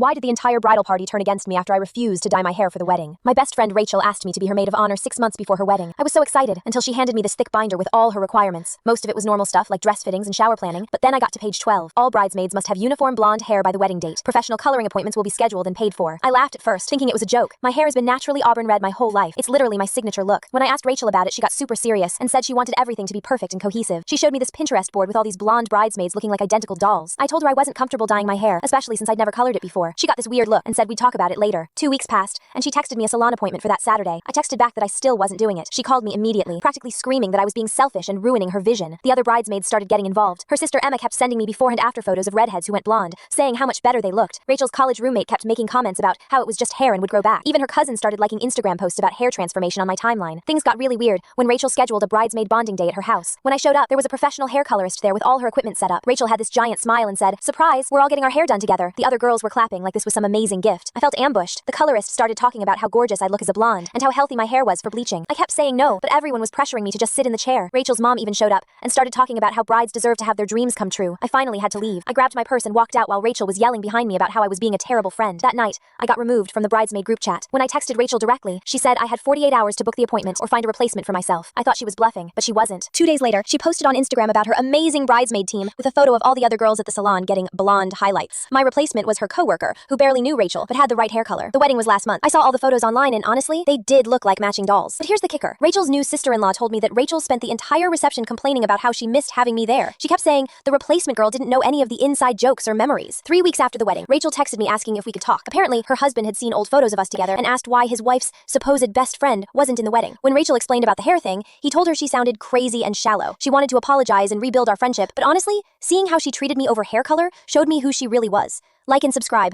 Why did the entire bridal party turn against me after I refused to dye my hair for the wedding? My best friend Rachel asked me to be her maid of honor 6 months before her wedding. I was so excited until she handed me this thick binder with all her requirements. Most of it was normal stuff like dress fittings and shower planning, but then I got to page 12. All bridesmaids must have uniform blonde hair by the wedding date. Professional coloring appointments will be scheduled and paid for. I laughed at first, thinking it was a joke. My hair has been naturally auburn red my whole life. It's literally my signature look. When I asked Rachel about it, she got super serious and said she wanted everything to be perfect and cohesive. She showed me this Pinterest board with all these blonde bridesmaids looking like identical dolls. I told her I wasn't comfortable dyeing my hair, especially since I'd never colored it before. She got this weird look and said we'd talk about it later. 2 weeks passed, and she texted me a salon appointment for that Saturday. I texted back that I still wasn't doing it. She called me immediately, practically screaming that I was being selfish and ruining her vision. The other bridesmaids started getting involved. Her sister Emma kept sending me before and after photos of redheads who went blonde, saying how much better they looked. Rachel's college roommate kept making comments about how it was just hair and would grow back. Even her cousin started liking Instagram posts about hair transformation on my timeline. Things got really weird when Rachel scheduled a bridesmaid bonding day at her house. When I showed up, there was a professional hair colorist there with all her equipment set up. Rachel had this giant smile and said, "Surprise, we're all getting our hair done together." The other girls were clapping like this was some amazing gift. I felt ambushed. The colorist started talking about how gorgeous I look as a blonde and how healthy my hair was for bleaching. I kept saying no, but everyone was pressuring me to just sit in the chair. Rachel's mom even showed up and started talking about how brides deserve to have their dreams come true. I finally had to leave. I grabbed my purse and walked out while Rachel was yelling behind me about how I was being a terrible friend. That night, I got removed from the bridesmaid group chat. When I texted Rachel directly, she said I had 48 hours to book the appointment or find a replacement for myself. I thought she was bluffing, but she wasn't. 2 days later, she posted on Instagram about her amazing bridesmaid team with a photo of all the other girls at the salon getting blonde highlights. My replacement was her coworker, who barely knew Rachel, but had the right hair color. The wedding was last month. I saw all the photos online and honestly, they did look like matching dolls. But here's the kicker. Rachel's new sister-in-law told me that Rachel spent the entire reception complaining about how she missed having me there. She kept saying the replacement girl didn't know any of the inside jokes or memories. 3 weeks after the wedding, Rachel texted me asking if we could talk. Apparently, her husband had seen old photos of us together and asked why his wife's supposed best friend wasn't in the wedding. When Rachel explained about the hair thing, he told her she sounded crazy and shallow. She wanted to apologize and rebuild our friendship, but honestly, seeing how she treated me over hair color showed me who she really was. Like and subscribe.